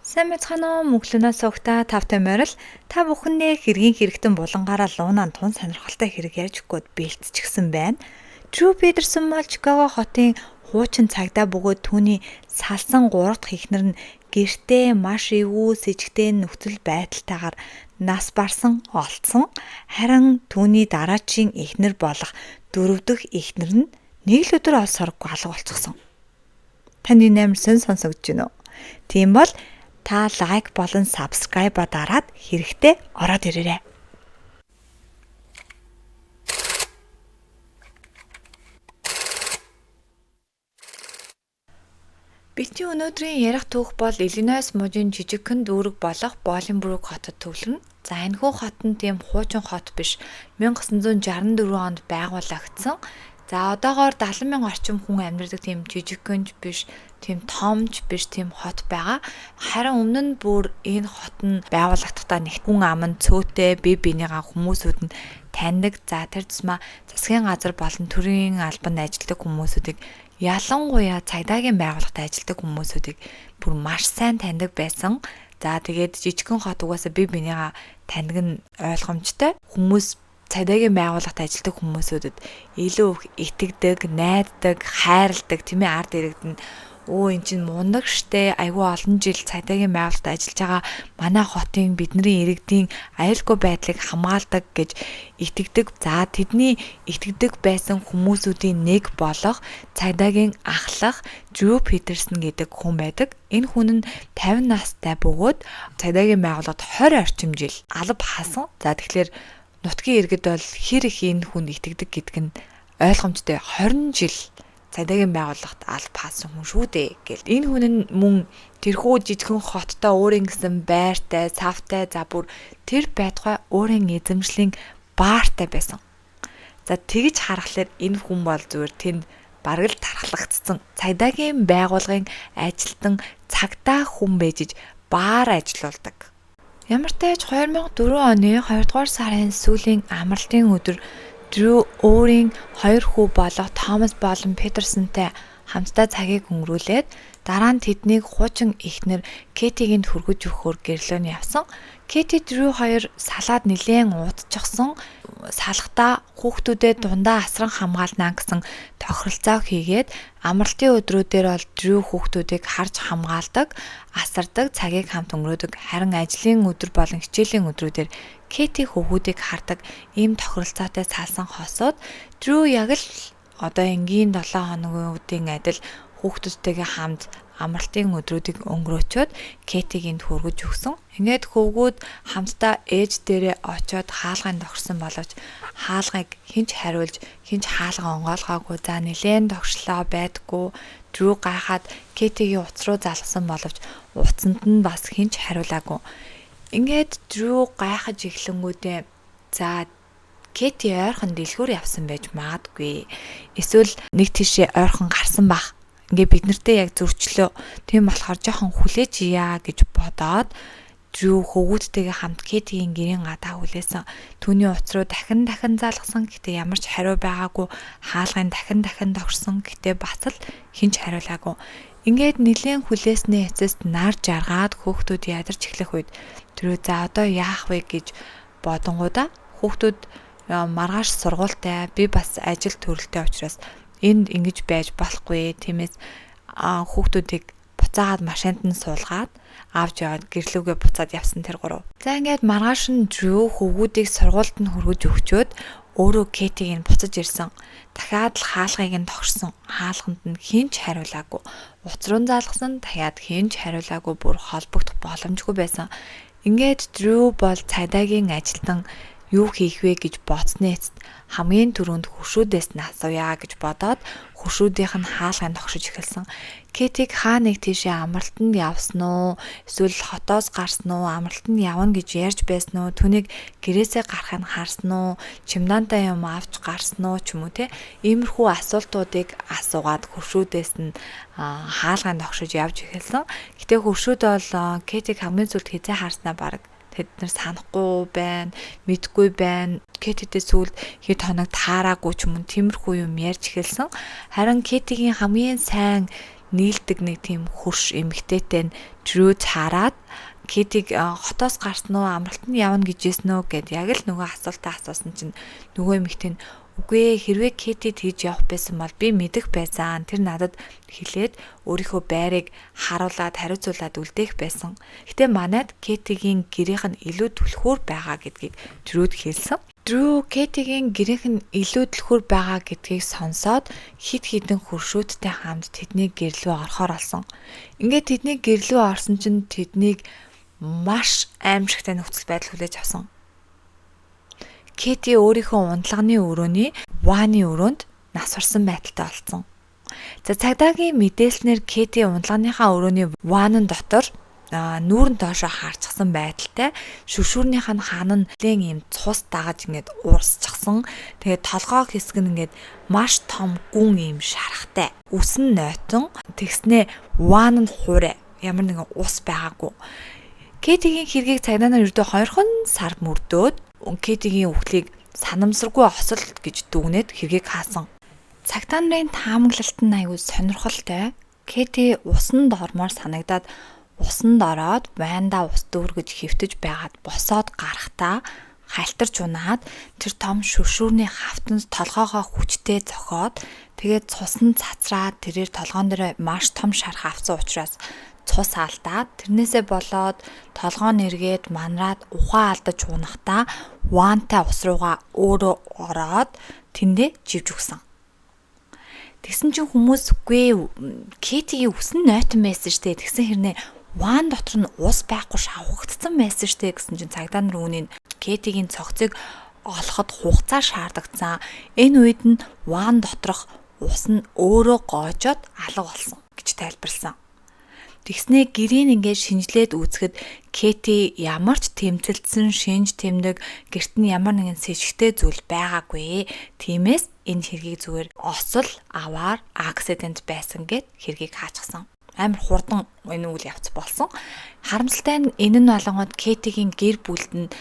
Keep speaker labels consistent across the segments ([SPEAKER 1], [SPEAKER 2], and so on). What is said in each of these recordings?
[SPEAKER 1] Сайн мэцхан мөглөнөөс угтаа тавтай морил та бүхэндээ хэргийн хэрэгтэн булангаараа луунаа тун сонирхолтой хэрэг ярьж өгөхөд бэлтчихсэн байна. Дрю Петерсон бол Чикаго хотын хуучин цагдаа бөгөөд түүний салсан 3 дахь эхнэр нь гэртээ маш эвгүй сэжигтэй нөхцөл байдалтайгаар нас барсан олдсон. Харин түүний дараачийн эхнэр болох 4 дахь эхнэр нь нэг л өдөр олс хороггүй алга болчихсон. Танд энэ амар сонсогдож байна уу? Тийм бол та лайк болон subscribe дараад хэрэгтэй ороод ирээрэй. Бидний өнөөдрийн ярих түүх бол Иллинойс мужийн жижигхэн дүүрэг болох Боlingbrook хотод төвлөрнө. За энэхүү хот нь тийм хуучин хот биш. 1964 онд байгуулагдсан. За одоогоор 70,000 орчим хүн амьдардаг тийм жижигхэнж биш, тийм томч биш тийм хот байгаа. Харин өмнө нь бүр энэ хот нь байгууллагдахдаа нэг хүн ам нь цөөтэй, бие биенийгаа хүмүүсүүд нь таньдаг. За тэр тусмаа засгийн газар болон төрийн албанд ажилладаг хүмүүсүүдийг ялангуяа цагдаагийн байгууллагад ажилладаг хүмүүсүүдийг бүр маш сайн таньдаг байсан. За тэгээд жижигхэн хот угаасаа бие биенийгаа таньдаг нь ойлгомжтой. Хүмүүс цагдаагийн байгууллагад ажилладаг хүмүүсүүдэд илүү их итгэдэг, найддаг, хайрладаг, тийм ээ ард иргэд нь эн чинь мундаг штэ, айгүй олон жил цагдаагийн байгууллагад ажиллаж байгаа манай хотын бидний иргэдийн аюулгүй байдлыг хамгаалдаг гэж итгэдэг. За тэдний итгэдэг байсан хүмүүсүүдийн нэг болох цагдаагийн ахлах Дрю Петерсон гэдэг хүн байдаг. Энэ хүн нь 50 настай бөгөөд цагдаагийн байгууллагад 20 орчим жил алба хаасан. За тэгэхээр нутгийн иргэд бол хэр их энэ хүнд итгэдэг гэдг нь ойлгомжтой. 20 жил цагдаагийн байгууллагад алба хаасан хүн шүү дээ гэл. Энэ хүн нь мөн тэрхүү жижигхэн хоттой өөрийн гэсэн байртай, цавтай, за бүр тэр байтугай өөрийн эзэмшлийн баартай байсан. За тэгж харахаар энэ хүн бол зүгээр тэнд бараг л тархалагдсан цагдаагийн байгууллагын ажилтан цагдаа хүн бэжж баар ажиллаулдаг. Ямар ч тач 2004 оны 2 дугаар сарын сүүлийн амралтын өдөр Дрю өөрийн 2 хүү болох Томас болон Петерсонтэй хамтдаа цагийг өнгөрүүлээд дараа нь тэднийг хуучин эхнэр Кэтигийн хүргэж өгөхөөр гэрлөөний явсан. Кэти Дрю хоёр салаад нэлээн уудчихсан. Салахдаа хүүхдүүдэд дундаа асран хамгаалнаа гэсэн тохиролцоо хийгээд амралтын өдрүүдээр бол Дрю хүүхдүүдийг харж хамгаалдаг, асардаг, цагийг хамт өнгөрөөдөг. Харин ажлын өдөр болон хичээлийн өдрүүдээр Кэти хүүхдүүдийг хардаг ийм тохиролцоотой салсан хосууд Дрю яг л одоо энгийн 7 хоногийн адил хүүхдүүдтэйгээ хамт амралтын өдрүүдийг өнгөрөөчөөд Кэтигийн хүргэж өгсөн. Ингээд хөвгүүд хамтдаа ээж дээрээ очиод хаалганд тогтсон боловч хаалгыг хинч хариулж, хинч хаалга онгоолгоогүй. За нэлээд тогшлоо байдгүй. Дрю гайхаад Кэтигийн утас руу залгсан боловч утсанд нь бас хинч хариулаагүй. Ингээд Дрю гайхаж эхлэнгүүтээ за Кэти ойрхон дэлгүүр явсан байж магадгүй. Эсвэл нэг тийшээ ойрхон гарсан бах. Ингээ бид нартэй яг зөрчлөө. Тийм болохоор жоохон хүлээж ия гэж бодоод Дрю хөвгүүдтэйгээ хамт Кэтигийн гэрийн гадаа хүлээсэн. Түүний утас руу дахин залгасан. Гэтэ ямар ч хариу байгаагүй. Хаалгын дахин тогшсон. Гэтэ бас л хинч хариулаагүй. Ингээд нэлээд хүлээснээ эцэст нар жаргаад хүүхдүүд ядарч эхлэх үед Дрю за одоо яах вэ гэж бодонгуудаа хүүхдүүд маргааш сургуультай, би бас ажил төрөлтэй учраас энд ингэж байж болохгүй. Тиймээс хүүхдүүдийг буцаагаад машинд нь суулгаад авч яваад гэрлүүгээ буцаад явсан тэр гурав. За ингээд маргааш нь Дрю хөвгүүдийг сургуульд нь хүргэж өгчөөд өөрөө Кэтиг нь буцаж ирсэн. Дахиад л хаалгыг нь тогшсон. Хаалганд нь хинч хариулаагүй. Утас руу залгасан, дахиад хинч хариулаагүй, бүр холбогдох боломжгүй байсан. Ингээд Дрю бол цагдаагийн ажилтан юу хийх вэ гэж бодсны эцэст хамгийн түрүүнд хөршүүдээс нь асууя гэж бодоод хөршүүдийнх нь хаалганд тогшиж эхэлсэн. Кэтиг хаа нэг тийшээ амралтанд явсан уу? Эсвэл хотоос гарсан уу? Амралтанд явна гэж ярьж байсан уу? Түүнийг гэрээсээ гарахыг харсан уу? Чемодантай юм авч гарсан уу ч юм уу те? Иймэрхүү асуултуудыг асуугаад хөршүүдээс нь хаалганд тогшиж явж эхэлсэн. Гэтэ хөршүүд бол Кэтиг хамгийн сүүлд хизээ харснаа бараг тэд нар санахгүй байна, мэдгүй байна. Кэтидээ сүүлд хэд хоног таараагүй ч юм уу тиймэрхүү юм ярьж эхэлсэн. Харин Кэтигийн хамгийн сайн нийлдэг нэг тийм хөрш эмэгтэйтэй Дрюд хараад Кэтиг хотоос гарсан уу, амралтанд явна гэжсэн үү гэд яг л нөгөө асуултаа асуусан чинь нөгөө эмэгтэй нь үгүй хэрвээ Кэти тэгж явах байсан бол би мэдэх байсан. Тэр надад хэлээд өөрийнхөө байрыг харуулад хариуцуулаад үлдээх байсан. Гэтэ манайд Кэтигийн гэрийнх нь илүү түлхүүр байгаа гэдгийг Дрюд хэлсэн. Дрю Кэтигийн гэрийнх нь илүү түлхүүр байгаа гэдгийг сонсоод хит хитэн хөршүүдтэй хамт тэдний гэрлөө орохоор болсон. Ингээд тэдний гэрлөө орсон чинь тэднийг маш аимшигтай нөхцөл байдал хүлээж авсан. Кэти өөрийнхөө унтлагын өрөөний Ваны өрөөнд нас барсан байдалтай болсон. За цагдаагийн мэдээлснээр Кэти унтлагынхаа өрөөний Ванын дотор нүүрэн доошоо харцсан байдалтай шүршүүрнийх нь хаан нь лэн юм цус дагаж ингээд уурсчихсан. Тэгээд толгоо хэсэг нь ингээд маш том гүн юм шарахтай. Үс нь нойтон тэгснээ Ван нь хуурай. Ямар нэгэн ус байгаагүй. Кэтигийн хэргийг цагдаа нар ердөө 2 сар мөрдөөд Кэтигийн үхлийг санамсаргүй осол гэж дүгнээд хэргийг хаасан. Цагдаа нарын таамаглалт нь аюул сонирхолтой. Кэти усанд ормоор санагдаад усанд ороод байндаа ус дүүргэж хөвтөж байгаад босоод гарахтаа халтарч унаад тэр том шүршүүрний хавтанд толгоогоо хүчтэй зохиод тэгээд цуснд цацраад тэрээр толгоон дээр маш том шарх авсан учраас цус алдаад тэрнээсээ болоод толгоо нэргээд манраад ухаан алдаж унахтаа Вантай ус руугаа өөрөө ороод тэндээ живж өгсөн. Тэгсэн чинь хүмүүс үгүй Кэтигийн үс нь нойтон байсан штэ. Тэгсэн хэрнээ Ван дотор нь ус байхгүй шавхагдсан байсан штэ гэсэн чинь цагдаа нар үүнийг Кэтигийн цогцыг олоход хугацаа шаардагдсан. Энэ үед нь Ван доторх ус нь өөрөө гоожоод алга болсон гэж тайлбарлсан. Тэгснээ гэрийн ингээд шинжлээд үзэхэд Кэти ямар ч тэмцэлдсэн шинж тэмдэг гэрт нь ямар нэгэн сэжигтэй зүйл байгаагүй. Тиймээс энэ хэргийг зүгээр осол аваар акцидент байсан гэд хэргийг хаачсан. Амар хурдан энэ үйл явц болсон. Харамсалтай нь энэ нь болонгод Кэтигийн гэр бүлд нь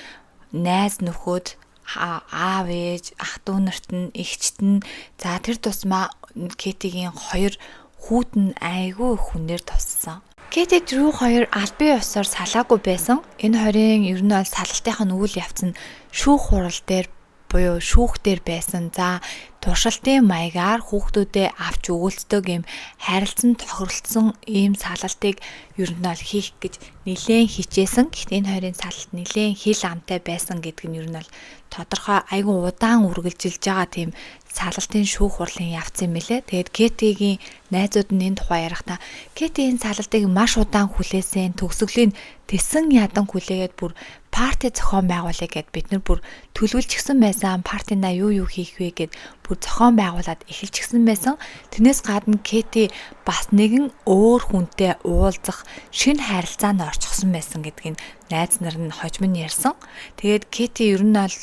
[SPEAKER 1] найз нөхөд аав ээж ах дүү нарт нь эгчт нь за тэр тусмаа Кэтигийн 2 хүүд нь айгүй хүнээр туссан. Кэти Дрю 2 албан ёсоор салаагүй байсан. Энэ хоёрын ер нь бол салалтын үйл явц нь шүүх хурал дээр буюу шүүх дээр байсан. За туршилтын маягаар хүүхдүүдэд авч өгүүлцдэг юм харилцан тохиролцсон ийм салалтыг ер нь бол хийх гэж нэлээд хичээсэн. Гэхдээ энэ хоёрын салалт нэлээд хил амтай байсан гэдг нь ер нь бол тодорхой айгүй удаан үргэлжилж байгаа тийм салалтын шүүх хурлын явц юм билэ. Тэгээд Кэтигийн найзууд нь энэ тухай ярихдаа Кэти энэ салалтыг маш удаан хүлээсэн, төгсгөлийн тэсэн ядан хүлээгээд бүр парти зохион байгуулъя гэд бид нар бүр төлөвлөжчихсэн байсан. Партинда юу хийх вэ гэд бүр зохион байгуулад эхэлчихсэн байсан. Тэрнээс гадна Кэти бас нэгэн өөр хүнтэй уулзах шинэ харилцаанд орчихсон байсан гэдгийг найз нар нь хожим нь ярьсан. Тэгээд Кэти ер нь бол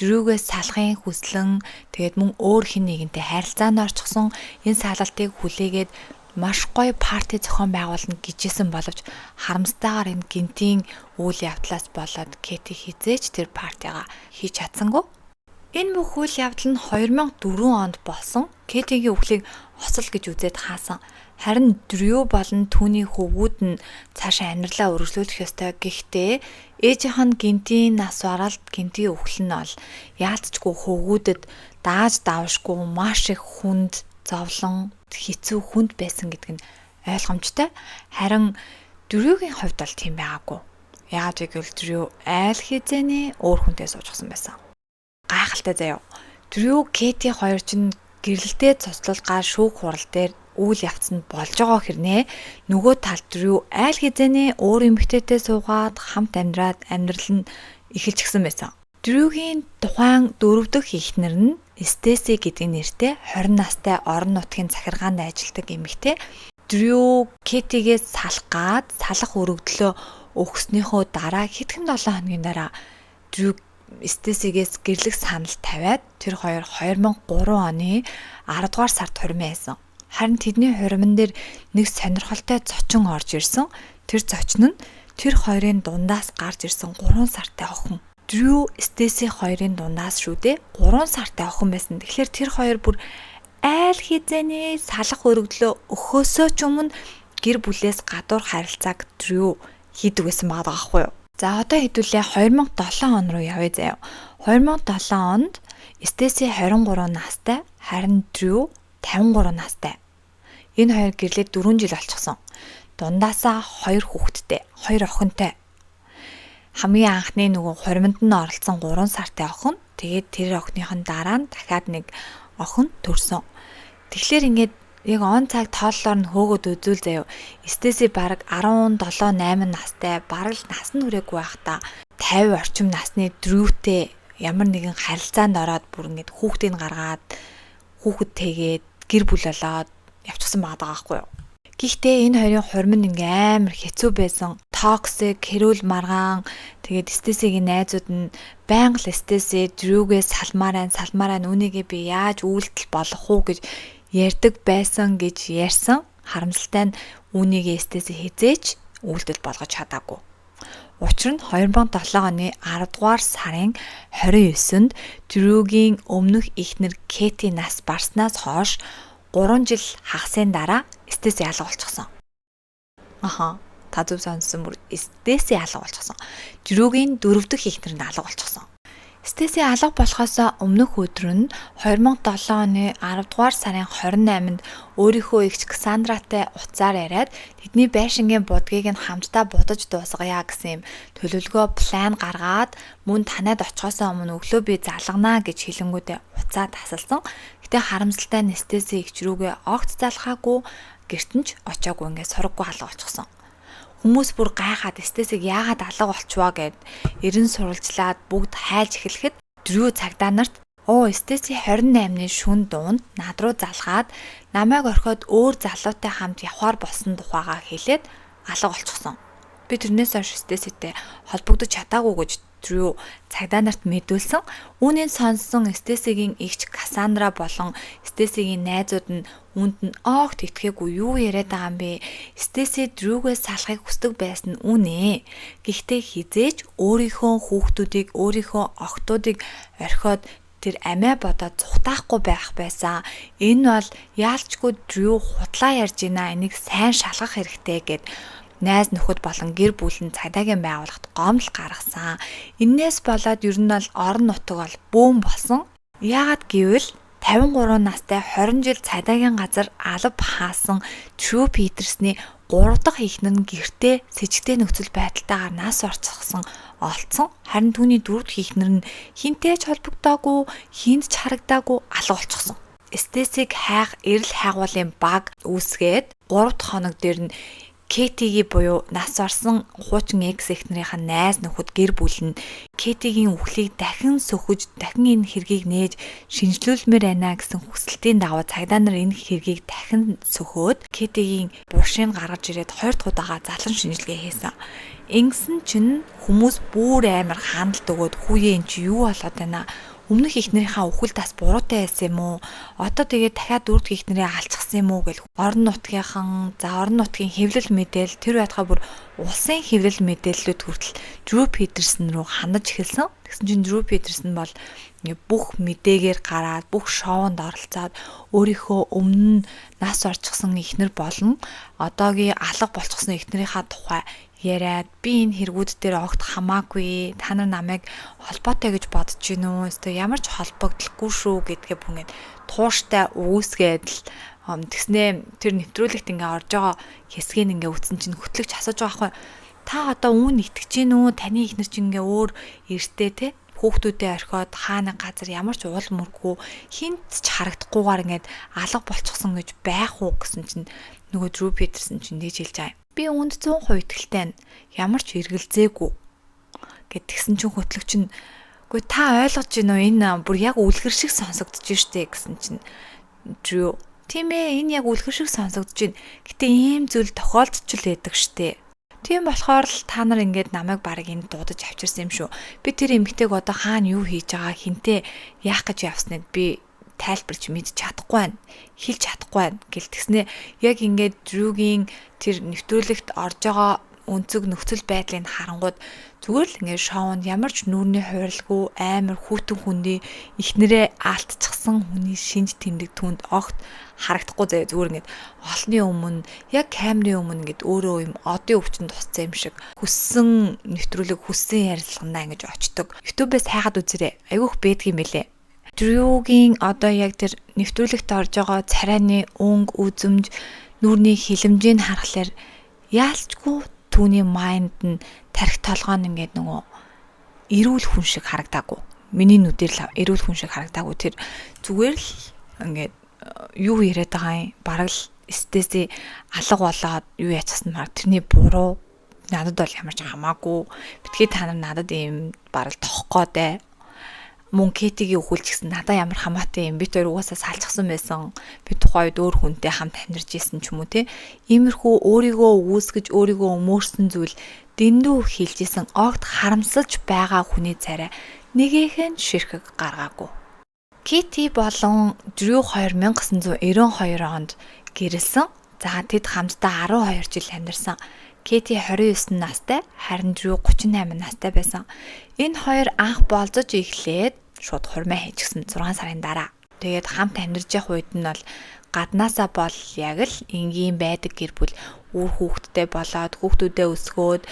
[SPEAKER 1] Дрюгээс салахын хүслэн тэгээд мөн өөр хин нэгэнтэй харилцаанд орчихсон. Энэ салалтыг хүлээгээд маш гоё парти зохион байгуулна гэжсэн боловч харамсатайгаар энэ гинтийн үйл явдлаас болоод Кэти хизээч тэр партигаа хийж чадсангүй. Энэ бүх үйл явдал нь 2004 онд болсон. Кэтигийн үхлийг осол гэж үзээд хаасан. Харин Дрю болон түүний хөвгүүд нь цаашаа амьдралаа үргэлжлүүлэх ёстой. Гэхдээ ээжийнх нь гинтийн нас баралт гинтийн үхэл нь бол яалтчгүй хөвгүүдэд дааж давшгүй маш их хүнд зовлон хэцүү хүнд байсан гэдэг нь ойлгомжтой. Харин Дрюгийн хувьд бол тийм байгаагүй. Яаж гэвэл Дрю айл хизээний өөр хүнтэй суужсан байсан. Гайхалтай заяа. Дрю Кэти хоёр чинь гэрэлтэй цуцлуулгаар шүүх хурал дээр үйл явц нь болж байгаа хэрнээ нөгөө талд Дрю айл хизээний өөр эмэгтэйтэй суугаад хамт амьдрал нь эхэлчихсэн байсан. Дрюгийн тухайн 4 дахь эхнэр нь Стеси гэдэг нэртэй 20 настай орон нутгийн захиргаанд ажилладаг эмэгтэй. Дрю Кэтигээс салах өргөдлөө өгснөөхөө дараа хэдхэн 7 хоногийн дараа Дрю Стесигээс гэрлэх санал тавиад тэр хоёр 2003 оны 10 дугаар сард хурим байсан. Харин тэдний хуримн дээр нэг сонирхолтой зочин орж ирсэн. Тэр зочин нь тэр хоёрын дундаас гарч ирсэн 3 сартай охин. Дрю Стеси хоёрын дундаас шүү дээ 3 сартай охин байсан. Тэгэхээр тэр хоёр бүр айл хизээний салах өргөдлөө өгөхөөсөө ч өмнө гэр бүлээс гадуур харилцааг Дрю хийдэг байсан байгаа байхгүй юу? За одоо хэдүүлээ 2007 он руу явъя заяа. 2007 онд Стейси 23 настай, харин Дрю 53 настай. Энэ хоёр гэрлээ 4 жил болчихсон. Дундаасаа 2 хүүхэдтэй, 2 охинтой. Хамгийн анхны нөгөө хуримд нь оролцсон 3 сартай охин. Тэгээд тэр охиныхон дараа нь дахиад нэг охин төрсөн. Тэгэхээр ингээд яг он цаг тооллоор нь хөөгд үзүүл заяа. Стейси бараг 17-8 настай, бараг л нас нь хүрээгүй байхдаа 50 орчим насны Дрютэй ямар нэгэн харилцаанд ороод бүр ингээд хүүхдийг гаргаад хүүхэдтэйгээд гэр бүл болоод явчихсан байгаа байхгүй юу. Гэхдээ энэ хоёрын хурим нь ингээм амар хэцүү байсан. Токсик, хэрүүл маргаан, тэгээд Стейсигийн найзууд нь байнга л Стейси Дрюгээс салмаарай үүнийгээ би яаж үйлдэл болох уу гэж ярьдаг байсан гэж ярьсан. Харамсалтай нь үүнийгээ Стейси хизээч үйлдэл болгож чадаагүй. Учир нь 2007 оны 10 дугаар сарын 29-нд Дрюгийн өмнөх эхнэр Кэти нас барснаас хойш 3 жил хагасын дараа Стейси алга болчихсон. Та зөв сонссон, бүр Стейси алга болчихсон. Дрюгийн 4 дахь эхнэр нь алга болчихсон. Стейси алга болохоос өмнөх өдөр нь 2007 оны 10 дугаар сарын 28-нд өөрийнхөө эгч Кассандратай уцаар яриад тэдний байшингийн будгийг нь хамтдаа будаж дуусгая гэсэн юм төлөвлөгөө план гаргаад мөн танад очихоос өмнө өглөө би залганаа гэж хэлэнгүүтээ уцаа тасалсан. Гэтэ харамсалтай нь Стейси эгч рүүгээ огт залхаагүй, гэртэн ч очиагүй, ингээд сураггүй алга болчихсон. Хүмүүс бүр гайхаад Стейсиг яагаад алга болчихваа гэд эрен сурвалжлаад бүгд хайлж эхлэхэд Дрю цагдаа нарт Стейси 28-ны шөнө дуунд над руу залгаад намайг орхиод өөр залуутай хамт явхаар болсон тухайгаа хэлээд алга болчихсон. Би тэрнээс хойш Стейситэй холбогдож чадаагүй гэж Дрю цагдаа нарт мэдүүлсэн. Үүнийг сонссон Стейсигийн эгч Кассандра болон Стейсигийн найзууд нь үүнд нь огт итгэхгүй юу яриад байгаа юм бэ? Стейси Дрюгээс салахыг хүсдэг байсан үнэ. Гэхдээ хизээч өөрийнхөө хүүхдүүдийг, өөрийнхөө охтуудыг орхиод тэр амиа бодоод зүхтаахгүй байх байсан. Энэ бол яалчгүй Дрю худлаа ярьж байна. Энийг сайн шалгах хэрэгтэй гэд найз нөхөд болон гэр бүл нь цагдаагийн байгууллагт гомдол гаргасан. Иннээс болоод ер нь бол орон нутаг бол бөөм болсон. Яагаад гэвэл 53 настай 20 жил цагдаагийн газар алба хаасан Дрю Питерсний 3 дахь эхнэр нь гэртээ сэжигтэй нөхцөл байдалтайгаар нас орчихсон олцсон. Харин түүний 4 дахь эхнэр нь хинтэй ч холбогдоогүй, хинд ч харагдаагүй алга болчихсон. Стейсиг эрэл хайгуулын баг үүсгээд 3 дахь хоног дээр нь Кэтигийн буюу нас орсон хуучин экс эхнэрийнх нь найз нөхөд гэр бүл нь Кэтигийн үхлийг дахин сөхөж, дахин энэ хэргийг нээж шинжлүүлмээр байна гэсэн хүсэлтийн дагуу цагдаа нар энэ хэргийг дахин сөхөөд Кэтигийн буушийг гаргаж ирээд 2 дахь удаага залан шинжилгээ хийсэн. Ингэсэн чинь хүмүүс бүр амар хандлт өгөөд хүүе эн чи юу болоод байна? Өмнөх эхнэрийнхээ үхэл тас буруутай байсан юм уу? Одоо тэгээд дахиад 4 дахь эхнэрээ алчихсан юм уу гэл орон нутгийн хэвлэл мэдээл тэр байтугай бүр улсын хэвлэл мэдээллүүд хүртэл Дрю Питерсэн рүү хандаж эхэлсэн. Тэгсэн чинь Дрю Питерсэн бол бүх мэдээгээр гараад бүх шоунд оролцоод өөрийнхөө өмнө нас орчихсон эхнэр болон одоогийн алга болчихсон эхнэрийнхаа тухай яриад би энэ хэрэгүүд дээр огт хамаагүй, та нар намайг холбоотой гэж бодож гин үү? Эсвэл ямар ч холбогдлохгүй шүү гэдгээ бүнгээд тууштай үүсгээд л тэгснээ тэр нэвтрүүлэгт ингээ орж байгаа хэсгийг ингээ үтсэн чинь хөтлөгч асууж байгаа байхгүй. Та одоо үүн итгэж гин үү? Таны эхнэр чинь ингээ өөр эртээ те хүүхдүүдээ орхиод хаана газар ямар ч уул мөргүй хинт ч харагдахгүйгээр ингээд алга болчихсон гэж байх уу гэсэн чинь нөгөө Дрю Питерсэн чинь дэж хэлж байгаа. Би үүнд 100% итгэлтэй ямар ч эргэлзээгүй гэтгсэн чинь хөтлөгч нь үгүй та ойлгож байна уу энэ бүр яг үлгэр шиг сонсогдож штэ гэсэн чинь Дрю тийм ээ энэ яг үлгэр шиг сонсогдож байна. Гэтэ ийм зүйл тохиолдож л байдаг штэ. Тийм болохоор л та нар ингээд намайг баг энд дуудаж авчирсан юм шүү. Би тэр эмэгтэйг одоо хаана юу хийж байгаа хинтээ яах гэж явсныг би тайлбарч мэдж чадахгүй байна. Хэлж чадахгүй байна. Гэлтгснээ яг ингээд Дрюгийн тэр нэвтрүүлэгт орж байгаа өнцөг нөхцөл байдлыг харангууд зүгээр л ингээд шоунд ямар ч нүүрний хуйралгүй амар хүүтэн хүндий ихнэрээ алдчихсан хүний шинж тэмдэг түнд огт харагдахгүй заяа зүгээр ингээд олонний өмнө яг камерын өмнө ингээд өөрөө юм одын өвчтөнд тусцсан юм шиг хүссэн нэвтрүүлэг хүссэн ярилцлагандаа ингэж очдог. YouTube-ээс хайгаад үзээрэй. Айгүйх бэдг юм бэлээ. Дрюгийн одоо яг тэр нэвтрүүлэгт орж байгаа царайны өнгө үзэмж нүүрний хилэмжийг харахаар яалчгүй түүний майнд нь тарих толгой нь ингээд нөгөө эрүүл хүн шиг харагдаагүй. Миний нүдээр л эрүүл хүн шиг харагдаагүй. Тэр зүгээр л ингээд юу яриад байгаа юм бараг л стрессээ алга болоод юу яцсан мар тэрний буруу надад бол ямар ч хамаагүй битгий та нар надад ийм бараг тоххойдээ мөн Кэтигийн өхүүлж гисэн надад ямар хамаатай юм бит хоёр угаасаа салчихсан байсан би тухайн үед өөр хүнтэй хамт амьдарч исэн ч юм уу те иймэрхүү өөрийгөө үүсгэж өөрийгөө өмөрсөн зүйл дэндүү хийлжсэн огт харамсалж байгаа хүний царай нэгэхэн ширхэг гаргаагүй. Кэти болон Дрю 2992 онд гэрэлсэн. За тэд хамтдаа 12 жил амьдарсан. Кэти 29 настай, харин Дрю 38 настай байсан. Энэ хоёр анх болзож эхлээд шууд хурмаа хийчихсэн 6 сарын дараа. Тэгээд хамт амьдарч явах үед нь бол гаднаасаа бол яг л энгийн байдаг гэр бүл үр хүүхэдтэй болоод хүүхдүүдээ өсгөөд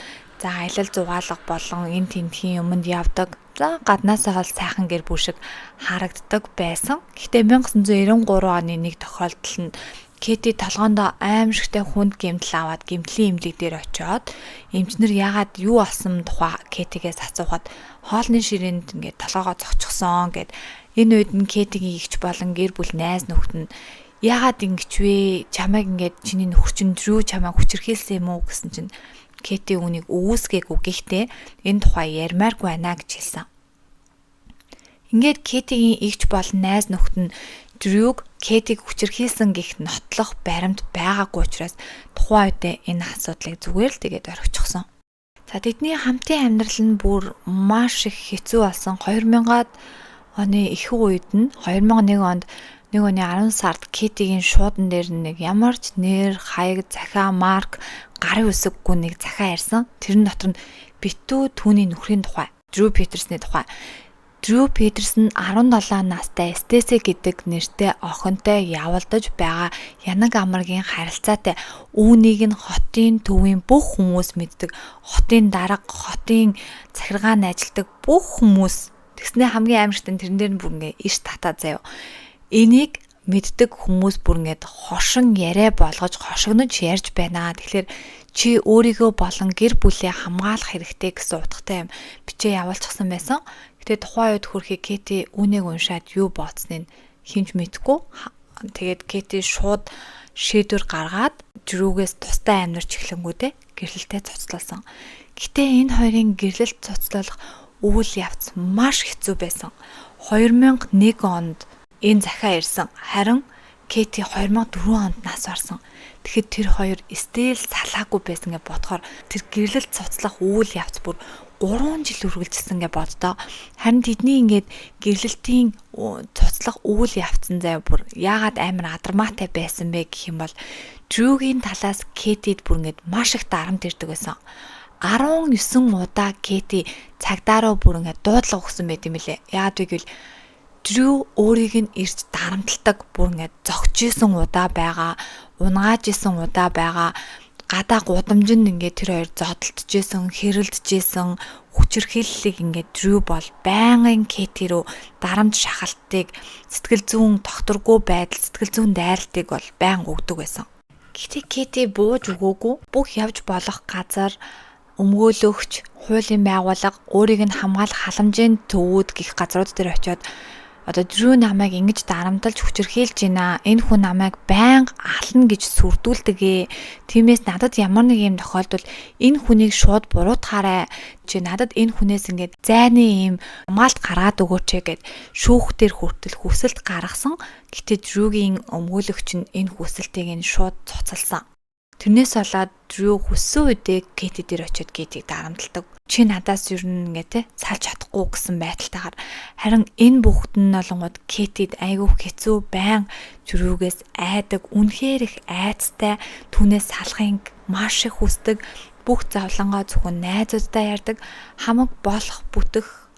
[SPEAKER 1] за аялал зугаалга болон энэ тентхийн юмд явдаг. За гаднаасаа бол сайхан гэр бүл шиг харагддаг байсан. Гэхдээ 1993 оны нэг тохиолдол нь Кэти толгоондоо аимшигтай хүнд гэмтэл аваад гэмтлийн эмнэлэг дээр очиод эмчнэр яагаад юу болсон тухай Кэтигээс асуухад хоолны ширээнд ингээд толгоогоо зогчихсон гэд энэ үед нь Кэтигийн игч болон гэр бүл найз нөхд нь яагаад ингэж вэ? Чамайг ингээд чиний нөхөр чинь Дрю чамайг хүчирхийлсэн юм уу гэсэн чинь Кэти үнийг үүсгээгүй гэхдээ энэ тухай ярмааргүй байна гэж хэлсэн. Ингээд Кэтигийн игч болон найз нөхд нь Дрюг Кэтиг хүчирхийлсэн гэх нотлох баримт байгаагүй учраас тухайн үед энэ асуудлыг зүгээр л тэгээд орхичихсон. За тэдний хамтын амьдрал нь бүр маш их хэцүү болсон. 2000-аад оны ихэнх үед нь 2001 онд нэг оны 10 сард Кэтигийн шуудан дээр нэг ямар ч нэр, хаяг, захиа, марк, гарын үсэггүй нэг захиа ирсэн. Тэрэн дотор нь битүү түүний нөхрийн тухай, Дрю Петерсны тухай. Дрю Петерсон 17 настай Стеси гэдэг нэртэй охинтой явуулдаж байгаа янаг амаргийн харилцаатай үүнийг нь хотын төвийн бүх хүмүүс мэддэг. Хотын дарга, хотын захиргаанд ажилладаг бүх хүмүүс тэгснэ хамгийн аимшигтай тэрэн дээр нь бүр ингээ иш татаа заяа. Энийг мэддэг хүмүүс бүр ингээд хошин яриа болгож хошигнож ярьж байна. Тэгэхээр чи өөрийгөө болон гэр бүлээ хамгаалах хэрэгтэй гэсэн утгатай юм бичээ явуулчихсан байсан. Гэтэ тухайн үед хөрхий Кэти үүнийг уншаад юу бодсныг хинч мэдэхгүй. Тэгээд Кэти шууд шийдвэр гаргаад Дрюгээс тустай амьдарч эхлэнгүүтээ гэрлэлтэд цуцлуулсан. Гэтэ энэ хоёрын гэрлэлт цуцлуулах үйл явц маш хэцүү байсан. 2001 онд энэ захиа ирсэн. Харин Кэти 2004 онд нас барсан. Тэгэхэд тэр хоёр стил салаагүй байсан гэж бодохоор тэр гэрлэлт цуцлах үйл явц бүр 3 жил үргэлжилсэн гэж боддоо. Харин тэдний ингээд гэрлэлтийн цуцлах үйл явцсан зай бүр яагаад амар адармаатай байсан бэ гэх юм бол Дрюгийн талаас Кэтид бүр ингээд маш их дарамт ирдэг байсан. 19 удаа Кэти цагдаараа бүр ингээд дуудлага өгсөн байт юм лээ. Яагаад вэ гэвэл Дрю өөрийг нь ирж дарамталдаг бүр ингээд зогч исэн удаа байгаа, унгааж исэн удаа байгаа. Гадаа гудамжинд ингээд тэр хоёр зодтолтжсэн, хэрэлдэжсэн, хүчирхийллийг ингээд Дрю бол байнгын Кэти рүү дарамт шахалтыг, сэтгэл зүйн докторгүй байдал, сэтгэл зүйн дайралтыг бол байнга өгдөг байсан. Гэхдээ Кэти бууж өгөөгүй, бүх явж болох газар өмгөөлөгч, хуулийн байгууллага, өөрийг нь хамгаалах халамжийн төвүүд гих газрууд дээр очиод одоо Дрю намайг ингэж дарамталж хүчирхийлж байна. Энэ хүн намайг байнга ална гэж сүрдүүлдэг. Тиймээс надад ямар нэг юм тохиолдвол энэ хүнийг шууд буруутгаарай. Чи надад энэ хүнээс ингэж зайны юм хамгаалт гаргаад өгөөч гэд шүүхтэр хүртэл хүсэлт гаргасан. Гэтэ Дрюгийн өмгөөлөгч нь энэ хүсэлтийг нь шууд цуцалсан. Тэрнээс болоод Дрю хүссэн үедээ Кэти дээр очиод Кэтиг дарамталдаг. Чи надаас юу нэгэ салж чадахгүй гэсэн байдалтайгаар харин энэ бүхт нь олонгод Кэтид айгүй хэцүү байн Дрюгээс айдаг, үнэхээр их айцтай, түүнээс салахыг маш их хүсдэг. бүх завлангаа зөвхөн найзуудтай ярьдаг, хамаг болох бүтэх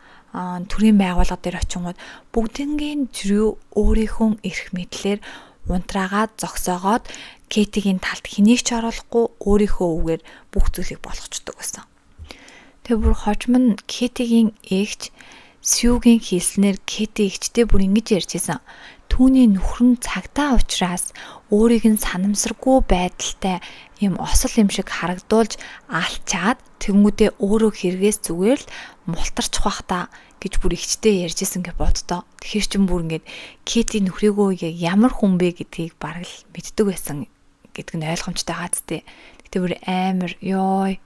[SPEAKER 1] төрийн байгууллага дээр очингууд бүгднгийн Дрю өөрийнхөө эрх мэдлэр унтраагаад зогсоогоод Кэтигийн талд хэнийг ч оруулахгүй өөрийнхөө үгээр бүх зүйлийг болгочдөг байсан. Тэгээ бүр хожим нь Кэтигийн эгч Сьюгийн хэлснээр Кэти эгчтэй бүр ингэж ярьжсэн. Түүний нөхөр нь цагдаа учраас өөрийг нь санамсаргүй байдалтай юм осол юм шиг харагдуулж алчаад тэнгүүдээ өөрөө хэрэгээс зүгээр л мултарчих бах та гэж бүр эгчтэй ярьжсэн гэж боддоо. Тэгэхээр ч бүр ингээд Кэти нөхрийгөө ямар хүн бэ гэдгийг бараг л мэддэг байсан гэдг нь ойлгомжтой хаацтэй. Гэтэ бүр амар ёо.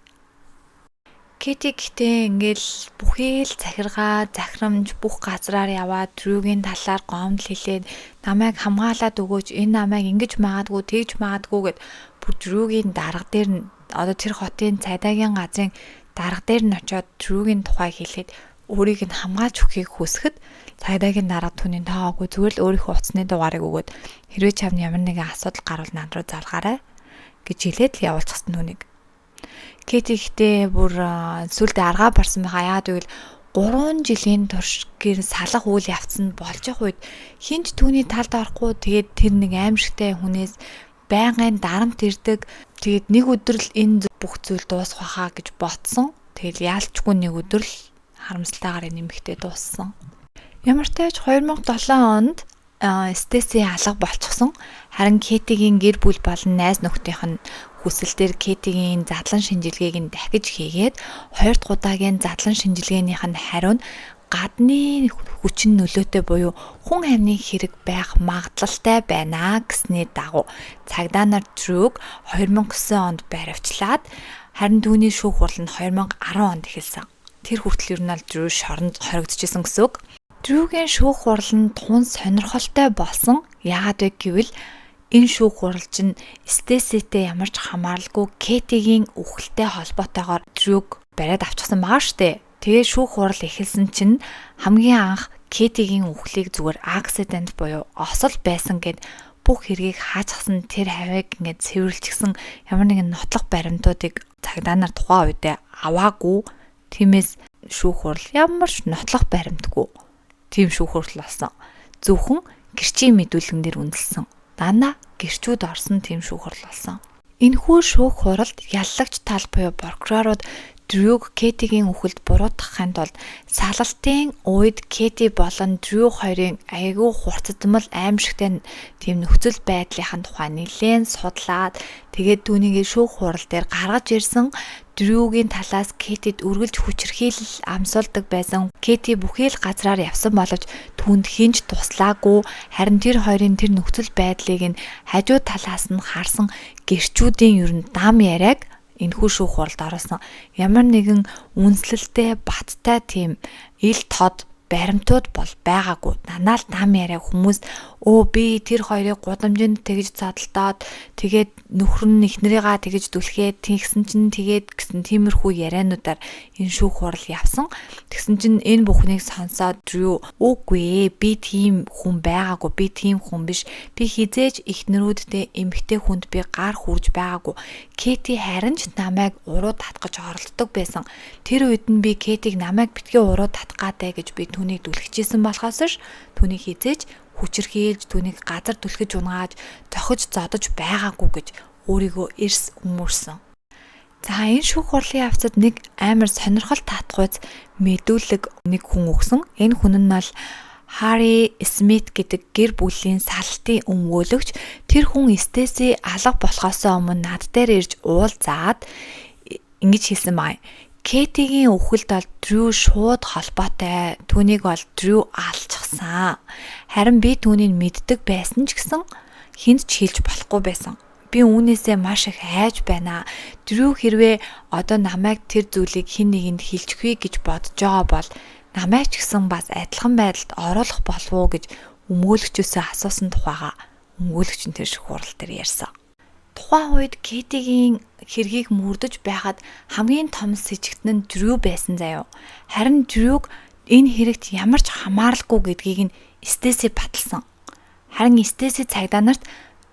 [SPEAKER 1] Кэти гэхдээ ингээл бүхий л захирамж бүх газраар яваад Дрюгийн талаар гомдол хэлээд намайг хамгаалаад өгөөч, энэ намайг ингэж магадгүй, тэгж магадгүй гэд бүр Дрюгийн дарга дээр нь одоо тэр хотын цайдаагийн газрын дарга дээр нь очиод Дрюгийн тухай хэлээд өөрийг нь хамгаалж өгөхийг хүсэхэд цайдаагийн дарга түүний таагүй зүгээр л өөрийнхөө утасны дугаарыг өгөөд хэрвээ чамд ямар нэгэн асуудал гарвал над руу залгаарай гэж хэлээд л явуулчихсан түүнийг. Кэти ихтэй бүр сүлдө аргаа барсан байгаа. Яагаад гэвэл 3 жилийн турш гэр салах үйл явцсан болж явах үед хинч түүний талд орохгүй тэгээд тэр нэг аимшигтай хүнээс байнгын дарамт ирдэг. Тэгээд нэг өдөр л энэ бүх зүйл дуусах байхаа гэж ботсон. Тэгэл яалчгүй нэг өдөр л харамсалтайгаар нэмэгтэй дууссан. Ямар ч тач 2007 онд Стеси алга болчихсон. Харин Кэтигийн гэр бүл болон найз нөхдийнх нь хүсэлтээр Кэтигийн задлан шинжилгээг нь дахиж хийгээд 2 дахь удаагийн задлан шинжилгээнийх нь хариу нь гадны хүчин нөлөөтэй буюу хүн амны хэрэг байх магадлалтай байна гэсний дагуу цагдаа нар Дрюг 2009 онд баривчлаад харин түүний шүүх хурал нь 2010 онд эхэлсэн. Тэр хүртэл ер нь Дрю шоронд хоригдчихсэн гэсэн үг. Дрюгийн шүүх хурал нь тун сонирхолтой болсон. Яагаад вэ гэвэл энэ шүүх хурал чинь Стеситэй ямар ч хамааралгүй Кэтигийн үхэлтэй холбоотойгоор Дрюг бариад авчихсан байгаа штэ. Тэгээ шүүх хурал эхэлсэн чинь хамгийн анх Кэтигийн үхлийг зүгээр аксидент буюу осол байсан гэд бүх хэргийг хаачсан тэр хавийг ингээд цэвэрлчихсэн ямар нэгэн нотлох баримтуудыг цагдаа нар тухайн үедээ аваагүй. Тиймээс шүүх хурал ямар ч нотлох баримтгүй тийм шүүх хурал болсон. Зөвхөн гэрчийн мэдүүлгэн дээр үнэлсэн. Дандаа гэрчүүд орсон тийм шүүх хурал болсон. Энэхүү шүүх хуралд яллагч тал буюу прокурорууд Дрюг Кэтигийн үхэлд буруутгахын тулд салалтын үед Кэти болон Дрю хоёрын айгүй хурцдмал аимшигтай тийм нөхцөл байдлын тухай нэлээд судлаад тэгээд түүнийг шүүх хурал дээр гаргаж ирсэн. Дрюгийн талаас Кэтид үргэлж хүчирхийлэл амсуулдаг байсан. Кэти бүхий л газраар явсан боловч түүнд хинж туслаагүй. Харин тэр хоёрын тэр нөхцөл байдлыг нь хажуу талаас нь харсан гэрчүүдийн ер нь дам яриаг энэхүү шүүх хуралд оруулсан. Ямар нэгэн үнслэлтэй баттай тийм ил тод баримтууд бол байгаагүй. Данаа л дам яриа хүмүүс би тэр хоёрыг гудамжинд тэгж задлаад тэгээд нөхөр нь эхнэрийгээ тэгж дүлхээд тэгсэн чинь тэгээд гэсэн тиймэрхүү яриануудаар энэ шүүх хурал явсан. Тэгсэн чинь энэ бүхнийг сонсоод Дрю үгүй би тийм хүн байгаагүй, би тийм хүн биш. Би хизээж эхнэрүүдтэй эмэгтэй хүнд би гар хүрж байгаагүй. Кэти харин ч намайг уруу татгаж оролддог байсан. Тэр үед нь би Кэтиг намайг битгий уруу татгаатай гэж би түүнийг дүлхижсэн болохоос ш түүнийг хизээж хүчирхийлж түүнийг газар түлхэж унааж тохиж зодож байгаагүй гэж өөрийгөө эрс өмөрсөн. За энэ шүүх хурлын явцад нэг амар сонирхол татгууц мэдүүлэг нэг хүн өгсөн. Энэ хүн нь бол Harry Smith гэдэг гэр бүлийн салтын өмгөөлөгч. Тэр хүн Стеси алга болохоос өмнө над дээр ирж уулзаад ингэж хэлсэн бай. Кэтигийн үхэлд бол Дрю шууд холбоотой. Түүнийг бол Дрю алчихсан. Харин би түүнийг мэддэг байсан ч гэсэн хүнд ч хэлж болохгүй байсан. Би үүнээсээ маш их айж байна. Дрю хэрвээ одоо намайг тэр зүйлийг хэн нэгэнд хэлчихвээ гэж бодож байгаа бол намайг ч гэсэн бас адилхан байдалд оруулах болов уу гэж өмгөөлөгчөөсөө асуусан тухайга өмгөөлөгч нь тэр шиг хурал дээр ярьсан. Тухайн үед Кэтигийн хэргийг мөрдөж байхад хамгийн том сэжигт нь Дрю байсан заяо. Харин Дрюг энэ хэрэгт ямар ч хамааралгүй гэдгийг нь Стеси баталсан. Харин Стеси цагдаа нарт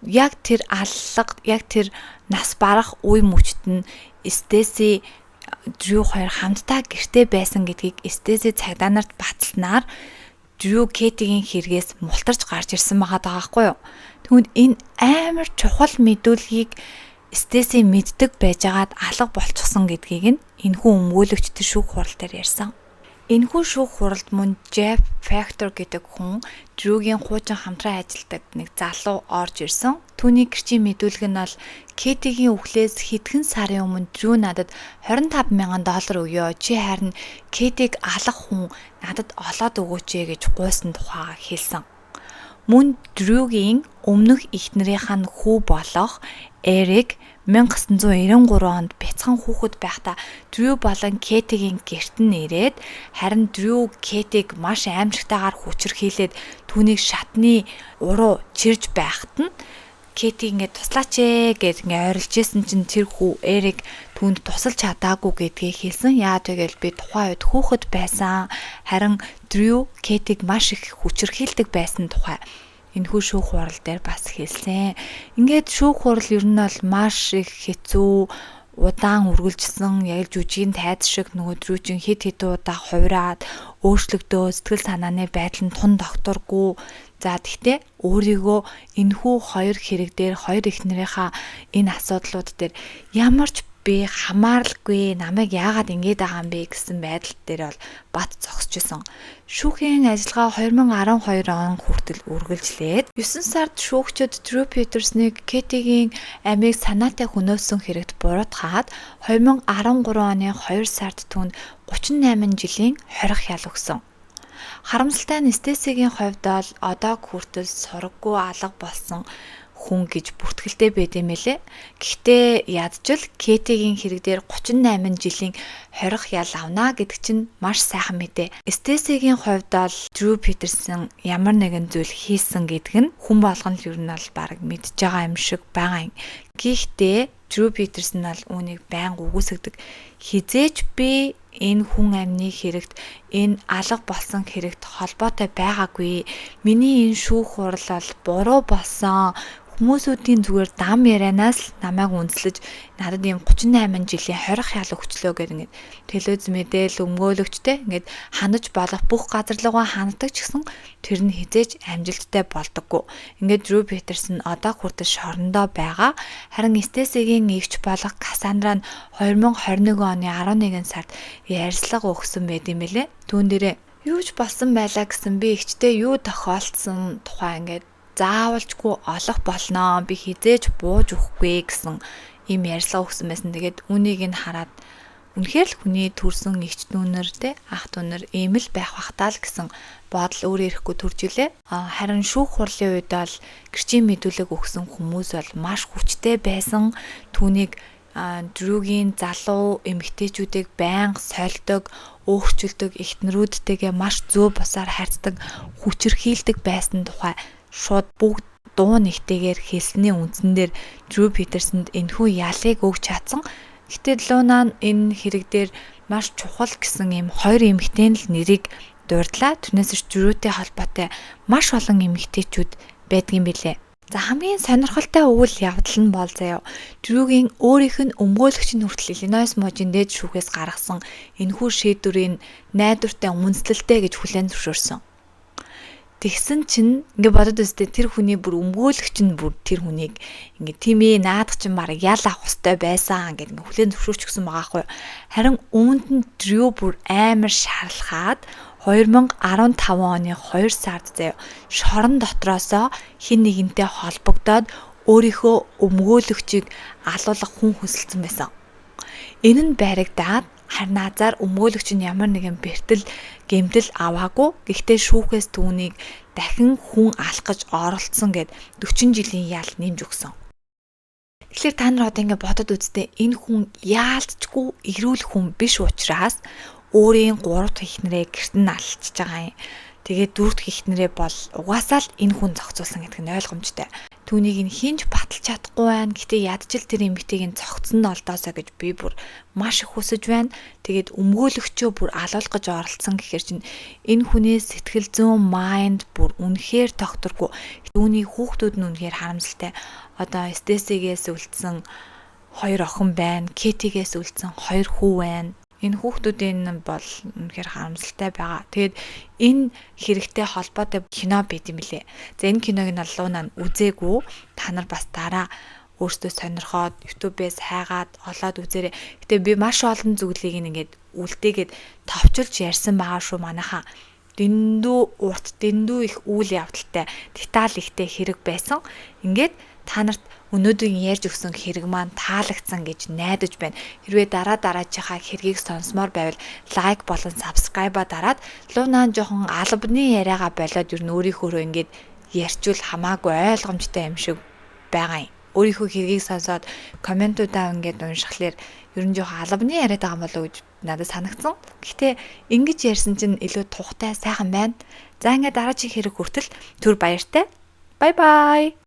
[SPEAKER 1] яг тэр аллага, яг тэр нас барах үе мөчт нь Стеси Дрю хоёр хамтдаа гэртээ байсан гэдгийг Стеси цагдаа нарт баталснаар Дрю Кэтигийн хэрэгээс мултарч гарч ирсэн байгаа даахгүй юу. Тэгвэл энэ амар чухал мэдүүлгийг Стеси мэддэг байжгаад алга болчихсон гэдгийг нь энэхүү өмгөөлөгчтэй шүүх хурал дээр ярьсан. Энэхүү шүүх хуралд мөн Jeff Factor гэдэг хүн Дрюгийн хуучин хамтран ажилладаг нэг залуу орж ирсэн. Түүний гэрчийн мэдүүлэг нь бол Кэтигийн үхлээс хэдхэн сарын өмнө Дрю надад $25,000 өгөө. Чи харин Кэтиг алах хүн надад олоод өгөөч гэж гуйсан тухайга хэлсэн. Мөн Дрюгийн өмнөх эхнэрийнх нь хүү болох Эрик 1993 онд бяцхан хүүхэд байхдаа Дрю болон Кэтигийн гэрт нь ирээд харин Дрю Кэтиг маш аимшигтайгаар хүчирхийлээд түүнийг шатны уруу чирж байхад нь Кэти ингээд туслаач ээ гэж ингээд ойрлж исэн чинь тэр хүү Эрик түүнд тусалж чадаагүй гэдгийг хэлсэн. Яа тэгэл би тухайн үед хүүхэд байсан. Харин Дрю Кэтиг маш их хүчирхийлдэг байсан тухай энэхүү шүүх хурал дээр бас хэлсэн. Ингээд шүүх хурал ер нь бол маш их хэцүү удаан үргэлжилсэн. Яг л жүжигийн тайз шиг нөгөө Дрюжин хэд удаа хувраад өөрчлөгдөө сэтгэл санааны байдал нь тун докторгүй. За тэгтээ өөрийгөө энэхүү хоёр хэрэг дээр хоёр эхнэрийнхаа энэ асуудлууд дээр ямар ч би хамааралгүй намайг яагаад ингэж байгаа юм бэ гэсэн байдал дээр бол бат зогсчихсон. Шүүхийн ажиллагаа 2012 он хүртэл үргэлжлээд 9 сард шүүгчид Дрю Питерснийг Кэтигийн амийг санаатай хөнөөсөн хэрэгт буруутгаад 2013 оны 2 сард түүнд 38 жилийн хорих ял өгсөн. Харамсалтай нь Стесигийн хувьд бол одоо хүртэл сураггүй алга болсон хүн гэж бүртгэлтэй байд юм элэ. Гэхдээ ядчил Кэтигийн хэрэг дээр 38 жилийн хорих ял авна гэдэг чинь маш сайхан мэдээ. Стесигийн хувьд бол Дрю Питерсон ямар нэгэн зүйл хийсэн гэдэг нь хүн болгон л ер нь бол баг мэдж байгаа юм шиг байгаа юм. Гэхдээ Дрю Питерсон бол үүнийг байнга үгүйсгдэг. Хизээч би энэ хүн амны хэрэгт энэ алга болсон хэрэгт холбоотой байгаагүй. Миний энэ шүүх хурал бол буруу болсон. Хүмүүсүүдийн зүгээр дам ярианаас л намайг үнслэж надад ийм 38 жилийн хорих ял өгчлөө гэдэг ингээд телевиз мэдээл өмгөөлөгчтэй ингээд ханаж болох бүх газар руугаа ханддаг ч гэсэн тэр нь хизээж амжилттай болдоггүй. Ингээд Дрю Питерсон одоо хүртэл шорондоо байгаа. Харин Стесигийн эгч болох Кассандра нь 2021 оны 11 сард ярьслага өгсөн байт юм лээ. Түүн дээрээ юу ч болсон байлаа гэсэн би эгчтэй юу тохиолдсон тухай ингээд заавалжгүй олох болноо. Би хизээж бууж өгөхгүй гэсэн ийм ярьслага өгсөн байсан. Тэгээд үнийг нь хараад үнэхээр л хүний төрсөн эгч дүүнэр те ах дүүнэр ийм л байх бахтаа л гэсэн бодол өөр ирэхгүй төрж илээ. Харин шүүх хурлын үед бол гэрчийн мэдүүлэг өгсөн хүмүүс бол маш хүчтэй байсан. Түүнийг Дрюгийн залуу эмэгтэйчүүдийг байнга сольдог, өөрчилдөг, эхнэрүүдтэйгээ маш зөө бусаар харьцдаг, хүчирхийлдэг байсан тухай шууд бүгд дуу нэгтэйгээр хэлсний үндсэндээр Дрю Питерсонд энэхүү ялыг өгч чадсан. Гэтэл Луна нь энэ хэрэг дээр маш чухал гэсэн ийм хоёр эмэгтэй л нэрийг дурдлаа. Түүнээс Дрютэй холбоотой маш олон эмэгтэйчүүд байдгийн билээ. За хамгийн сонирхолтой үйл явдал нь бол заяа Дрюгийн өөрийнх нь өмгөөлөгч нь хүртэл Иллинойс мужийн дээд шүүхээс гаргасан энэхүү шийдвэрийн найдвартай үндэслэлтэй гэж хүлээн зөвшөөрсөн. Тэгсэн чинь ингээ бодод өстэй тэр хүний бүр өмгөөлөгч нь бүр тэр хүнийг ингээ тийм ээ наадах чинь баг ял авах хөстэй байсан гэдэг ингээ хүлээн зөвшөөрчихсөн байгаа хгүй. Харин үүнд нь Дрю бүр амар шаарлахаад 2015 оны 2 сард заяа шорон дотроосоо хин нэгэнтэй холбогдоод өөрийнхөө өмгөөлөгчийг алуулах хүн хөсөлсөн байсан. Энэ нь баригдаад харин азар өмгөөлөгч нь ямар нэгэн бэртэл гэмтэл аваагүй. Гэхдээ шүүхээс түүнийг дахин хүн алах гэж оролцсон гэд 40 жилийн ял нэмж өгсөн. Тэгэхээр та нар одоо ингэ бодод үзтээ энэ хүн яалтчгүй эрүүл хүн биш учраас өөрийн 3 дахь эхнэрээ гэрт нь алчиж байгаа юм. Тэгээд 4 дахь эхнэрээ бол угаасаа л энэ хүн зохицуулсан гэдэг нь ойлгомжтой. Түүнийг нь хинж баталж чадахгүй байна. Гэтэ ядчил тэр эмэгтэйг нь зогцсон олдоосоо гэж би бүр маш их хүсэж байна. Тэгээд өмгөөлөгчөө бүр алуулах гэж оролцсон гэхээр чинь энэ хүний сэтгэл зүйн майнд бүр үнэхээр тогтворгүй. Түүний хүүхдүүд нь үнэхээр харамсалтай. Одоо Стесигээс үлдсэн 2 охин байна. Кэтигээс үлдсэн 2 хүү байна. Энэ хүүхдүүдийн бол үнэхээр харамсалтай байгаа. Тэгээд энэ хэрэгтэй холбоотой кино байд юм лээ. За энэ киног нь Луна үзээгүй. Та нар бас дараа өөртөө сонирхоод YouTube-ээс хайгаад олоод үзээрэй. Гэтэ би маш олон зүйлийг ингээд үлдээгээд товчулж ярьсан байгаа шүү манайхаа. Дэндүү урт, дэндүү их үйл явдалтай, деталь ихтэй хэрэг байсан. Ингээд та нарт өнөөдрийн ярьж өгсөн хэрэг маань таалагдсан гэж найдаж байна. Хэрвээ дараачихаа хэргийг сонсомоор байвал лайк болон subscribe-а дараад Лунаа жоохон албаны яриагаа болоод ер нь өөрийнхөө ингээд ярьчвал хамаагүй ойлгомжтой юм шиг байгаа юм. Өөрийнхөө хэргийг сонсоод комментуудаа ингээд уншихлаар ер нь жоохон албаны яриад байгаа юм болов уу гэж надад санагдсан. Гэхдээ ингэж ярьсан чинь илүү тухтай сайхан байна. За ингээд дараагийн хэрэг хүртэл түр баяртай. Bye bye.